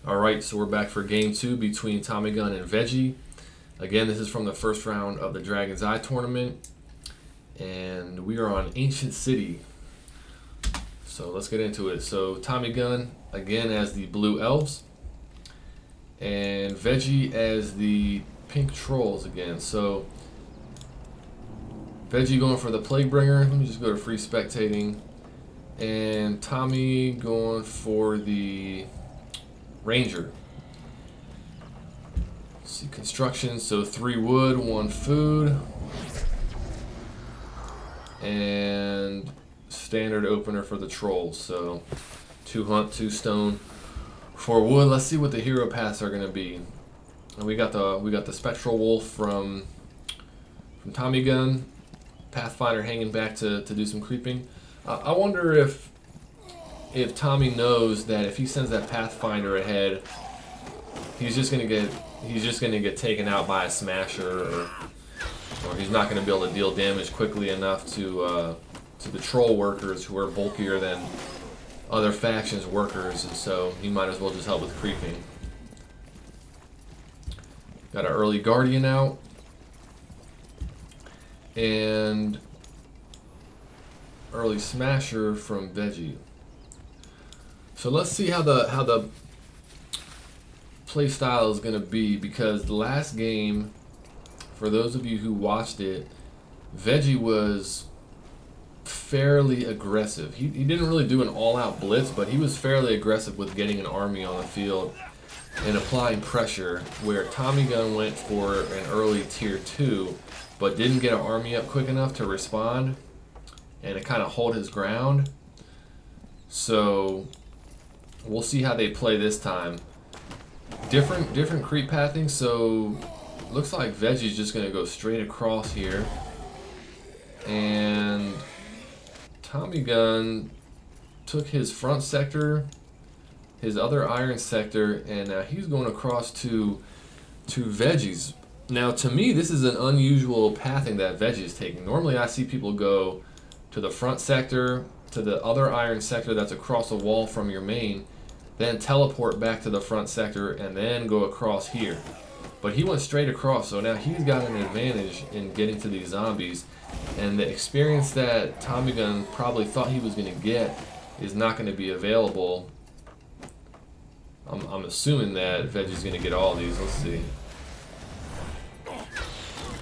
Alright, so we're back for game 2 between Tommygun and Vegie. Again, this is from the first round of the Dragon's Eye tournament. And we are on Ancient City. So let's get into it. So Tommygun, again, as the blue elves. And Vegie as the pink trolls again. So Vegie going for the Plaguebringer. Let me just go to free spectating. And Tommy going for the Ranger. Let's see, construction, so 3 wood, 1 food. And standard opener for the trolls. So 2 hunt, 2 stone, 4 wood. Let's see what the hero paths are gonna be. And we got the spectral wolf from Tommygun, Pathfinder hanging back to do some creeping. I wonder if Tommy knows that if he sends that Pathfinder ahead, he's just gonna get taken out by a smasher, or he's not gonna be able to deal damage quickly enough to the troll workers who are bulkier than other factions workers, and so he might as well just help with creeping. Got an early guardian out, and early smasher from Vegie. So let's see how the play style is gonna be, because the last game, for those of you who watched it, Vegie was fairly aggressive. He didn't really do an all-out blitz, but he was fairly aggressive with getting an army on the field and applying pressure, where Tommygun went for an early tier 2 but didn't get an army up quick enough to respond and to kind of hold his ground. So we'll see how they play this time. Different creep pathing. So looks like Vegie's just gonna go straight across here, and Tommygun took his front sector, his other iron sector, and now he's going across to Vegie's. Now, to me, this is an unusual pathing that Vegie is taking. Normally, I see people go to the front sector, to the other iron sector that's across the wall from your main, then teleport back to the front sector, and then go across here. But he went straight across, so now he's got an advantage in getting to these zombies. And the experience that Tommygun probably thought he was going to get is not going to be available. I'm assuming that Vegie's going to get all these. Let's see.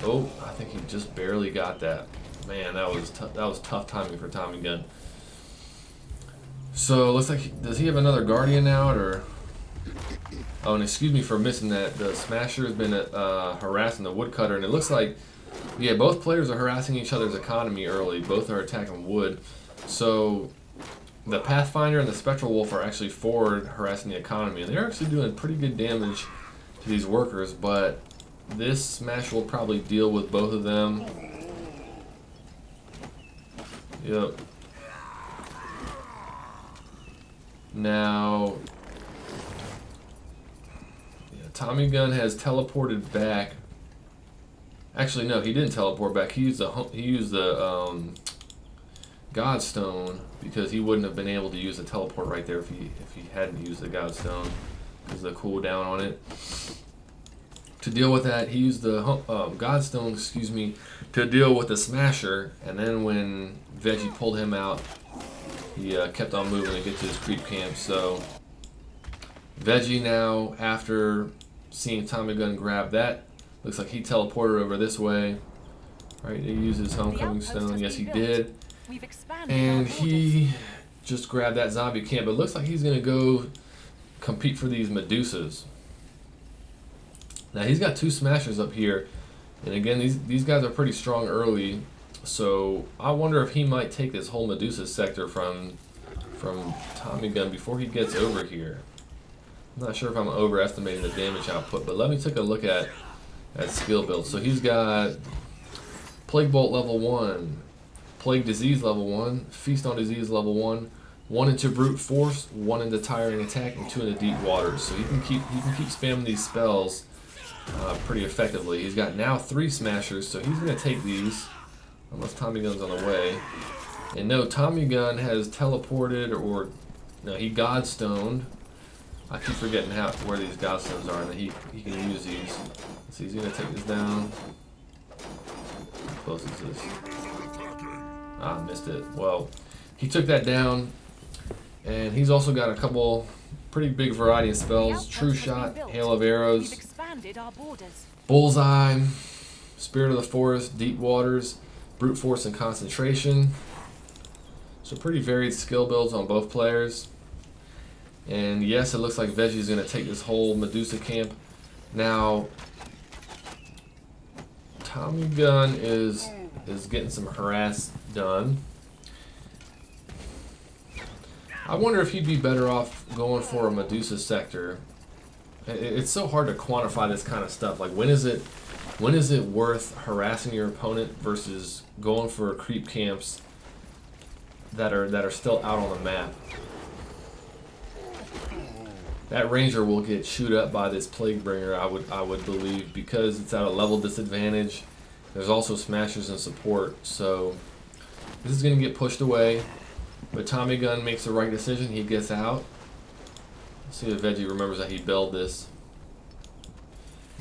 Oh, I think he just barely got that. Man, that was tough timing for Tommygun. So looks like does he have another guardian out, or? Oh, and excuse me for missing that. The smasher has been harassing the woodcutter, and it looks like, yeah, both players are harassing each other's economy early. Both are attacking wood. So the Pathfinder and the Spectral Wolf are actually forward harassing the economy, and they're actually doing pretty good damage to these workers, but this smash will probably deal with both of them. Yep. Now, yeah, Tommygun has teleported back. Actually, no, he didn't teleport back. He used the Godstone, because he wouldn't have been able to use the teleport right there if he hadn't used the Godstone, because of the cooldown on it. To deal with that, he used the Godstone, excuse me, to deal with the Smasher, and then when Vegie pulled him out, he kept on moving to get to his creep camp. So Vegie now, after seeing Tommygun grab that, looks like he teleported over this way. Right, he used his homecoming stone. Yes, he did. And he just grabbed that zombie camp. But it looks like he's going to go compete for these Medusas. Now, he's got 2 smashers up here. And again, these guys are pretty strong early. So I wonder if he might take this whole Medusa sector from Tommygun before he gets over here. I'm not sure if I'm overestimating the damage output, but let me take a look at skill build. So he's got Plague Bolt level 1, Plague Disease level 1, Feast on Disease level 1, 1 into Brute Force, 1 into Tiring Attack, and 2 into Deep Waters. So he can keep spamming these spells pretty effectively. He's got now 3 smashers, so he's going to take these, unless Tommygun's on the way. And no, Tommygun has teleported, or no, he Godstoned I keep forgetting where these Godstones are and that he can use these. So he's gonna take this down. How close is this? Ah, missed it. Well, he took that down, and he's also got a couple pretty big variety of spells. True Shot, Hail of Arrows, Bullseye, Spirit of the Forest, Deep Waters, Brute Force, and Concentration. So pretty varied skill builds on both players. And yes, it looks like Vegie's going to take this whole Medusa camp. Now, Tommygun is getting some harass done. I wonder if he'd be better off going for a Medusa sector. It's so hard to quantify this kind of stuff. Like, when is it worth harassing your opponent versus going for creep camps that are still out on the map? That ranger will get chewed up by this plague bringer, I would believe, because it's at a level disadvantage. There's also smashers and support, so this is going to get pushed away. But Tommygun makes the right decision. He gets out. Let's see if Vegie remembers that he built this.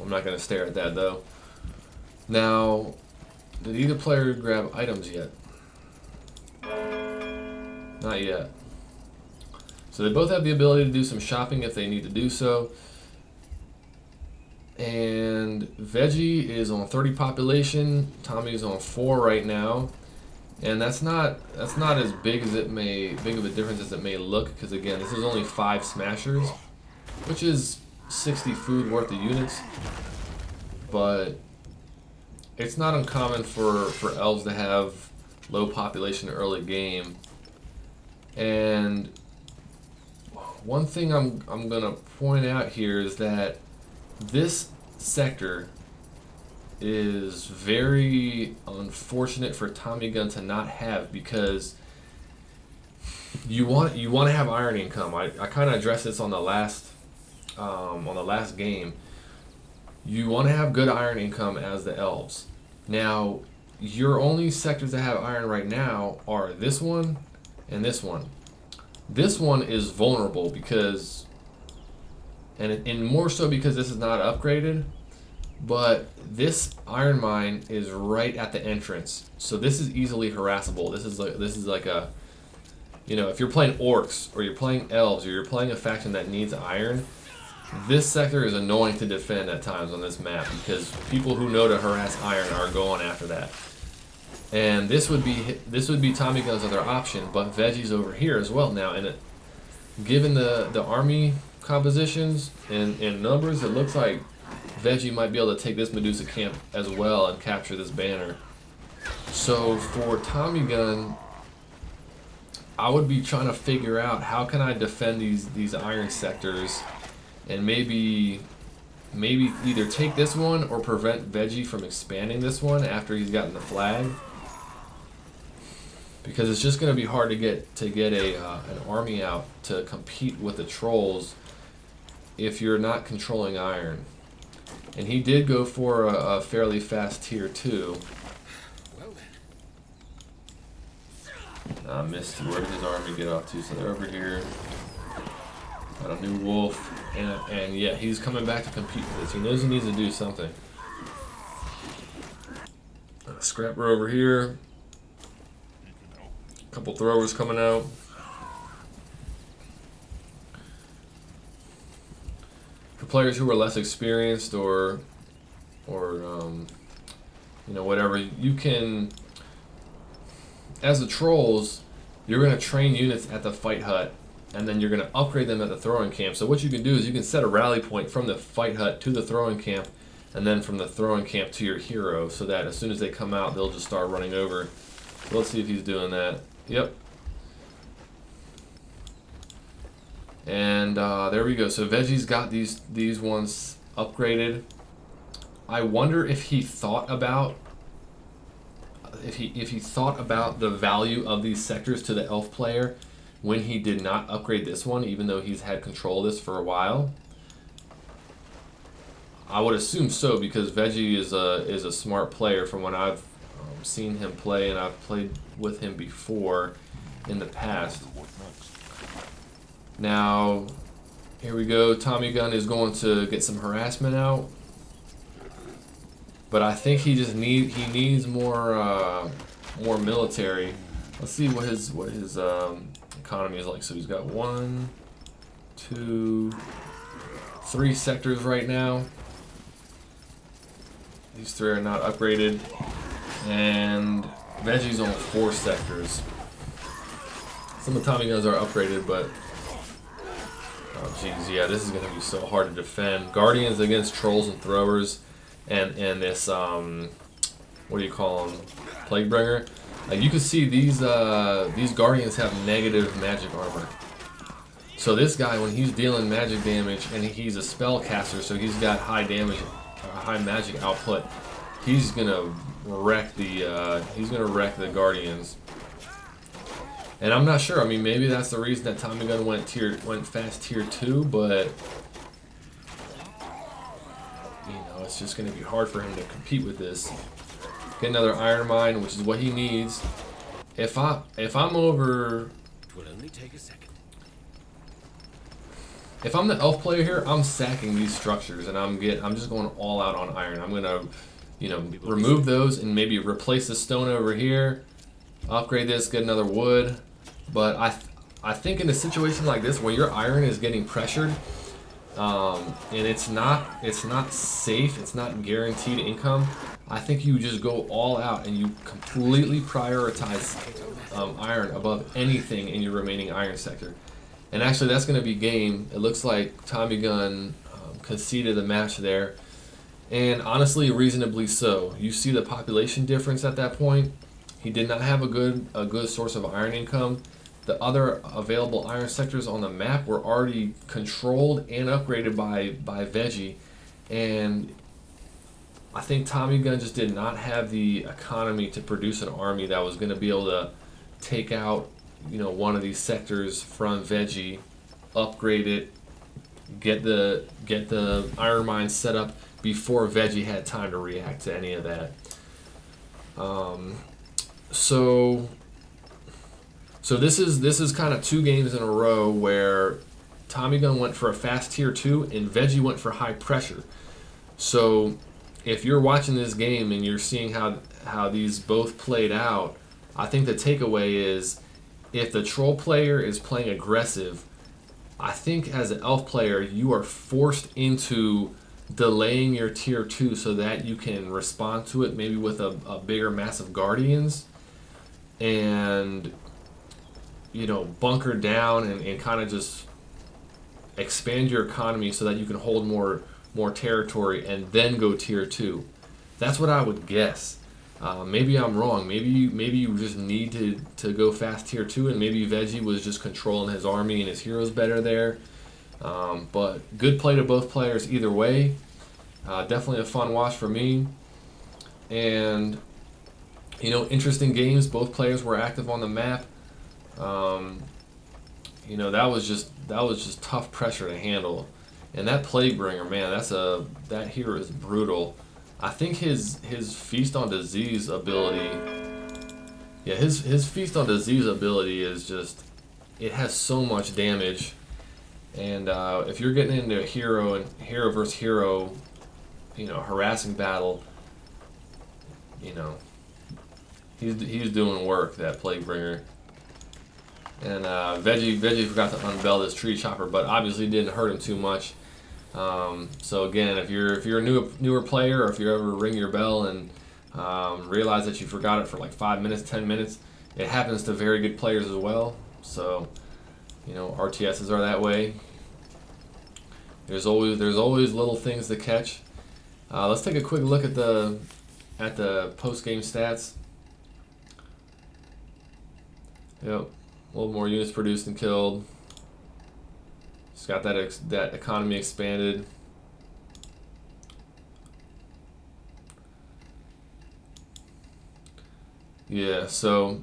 I'm not going to stare at that though. Now, did either player grab items yet? Not yet. So they both have the ability to do some shopping if they need to do so. And Vegie is on 30 population. Tommy's on 4 right now. And that's not as big of a difference as it may look, because again, this is only 5 smashers, which is 60 food worth of units. But it's not uncommon for elves to have low population early game. And one thing I'm gonna point out here is that this sector is very unfortunate for Tommygun to not have, because you want to have iron income. I kind of addressed this on the last game. You want to have good iron income as the elves. Now, your only sectors that have iron right now are this one and this one. This one is vulnerable because, and more so because this is not upgraded, but this iron mine is right at the entrance, so this is easily harassable. This is like a, you know, if you're playing orcs or you're playing elves or you're playing a faction that needs iron, this sector is annoying to defend at times on this map, because people who know to harass iron are going after that. And this would be Tommygun's other option, but Vegie's over here as well now. And given the army compositions and numbers, it looks like Vegie might be able to take this Medusa camp as well and capture this banner. So for Tommygun, I would be trying to figure out how can I defend these iron sectors, and maybe either take this one or prevent Vegie from expanding this one after he's gotten the flag. Because it's just going to be hard to get an army out to compete with the trolls if you're not controlling iron. And he did go for a fairly fast tier 2. I missed. Where did his army get off to? So they're over here. Got a new wolf. And yeah, he's coming back to compete for this. He knows he needs to do something. Scrapper over here. Couple throwers coming out. For players who are less experienced or you know, whatever, you can, as the trolls, you're going to train units at the fight hut, and then you're going to upgrade them at the throwing camp. So what you can do is you can set a rally point from the fight hut to the throwing camp, and then from the throwing camp to your hero, so that as soon as they come out, they'll just start running over. So let's see if he's doing that. Yep. And there we go. So Vegie's got these ones upgraded. I wonder if he thought about the value of these sectors to the elf player when he did not upgrade this one, even though he's had control of this for a while. I would assume so, because Vegie is a smart player from when I've seen him play, and I've played with him before in the past. Now, Here we go. Tommygun is going to get some harassment out, but I think he needs more more military. Let's see what his economy is like. So he's got 1, 2, 3 sectors right now. These 3 are not upgraded, and Vegie's on 4 sectors. Some of the Tommyguns are upgraded, but oh jeez, yeah, this is gonna be so hard to defend. Guardians against trolls and throwers, and this what do you call them? Plaguebringer. Like you can see these guardians have negative magic armor. So this guy, when he's dealing magic damage, and he's a spellcaster, so he's got high damage, high magic output. He's gonna wreck the guardians. And I'm not sure. I mean, maybe that's the reason that Tommygun went fast tier 2, but you know, it's just gonna be hard for him to compete with this. Get another iron mine, which is what he needs. If I'm over, it will only take a second. If I'm the elf player here, I'm sacking these structures, and I'm just going all out on iron. I'm gonna, you know, remove those and maybe replace the stone over here, upgrade this, get another wood. But I think in a situation like this where your iron is getting pressured, and it's not safe, it's not guaranteed income, I think you just go all out and you completely prioritize iron above anything in your remaining iron sector. And actually, that's going to be game. It looks like Tommygun conceded the match there, and honestly, reasonably so. You see the population difference at that point. He did not have a good source of iron income. The other available iron sectors on the map were already controlled and upgraded by Vegie, and I think Tommygun just did not have the economy to produce an army that was going to be able to take out, you know, one of these sectors from Vegie, upgrade it, get the iron mine set up before Vegie had time to react to any of that. So this is kind of 2 games in a row where Tommygun went for a fast tier 2 and Vegie went for high pressure. So if you're watching this game and you're seeing how these both played out, I think the takeaway is, if the troll player is playing aggressive, I think as an elf player, you are forced into delaying your tier 2 so that you can respond to it maybe with a bigger mass of guardians, and you know, bunker down and kind of just expand your economy so that you can hold more territory and then go tier 2. That's what I would guess. Maybe I'm wrong. Maybe you just need to go fast tier 2, and maybe Vegie was just controlling his army and his heroes better there. But good play to both players either way. Definitely a fun watch for me. And you know, interesting games. Both players were active on the map. You know, that was just tough pressure to handle. And that Plaguebringer, man, that hero is brutal. I think his Feast on Disease ability, yeah, his Feast on Disease ability is just, it has so much damage. And if you're getting into a hero versus hero, you know, harassing battle, you know, he's doing work, that Plaguebringer. And Vegie forgot to unbell this tree chopper, but obviously didn't hurt him too much. So again, if you're a newer player, or if you ever ring your bell and realize that you forgot it for like 5 minutes, 10 minutes, it happens to very good players as well. So, you know, RTSs are that way. There's always little things to catch. Let's take a quick look at the post-game stats. Yep, a little more units produced and killed. Just got that economy expanded. Yeah, so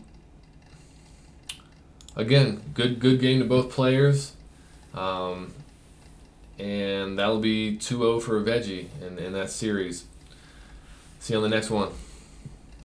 again, good game to both players. And that'll be 2-0 for Vegie in that series. See you on the next one.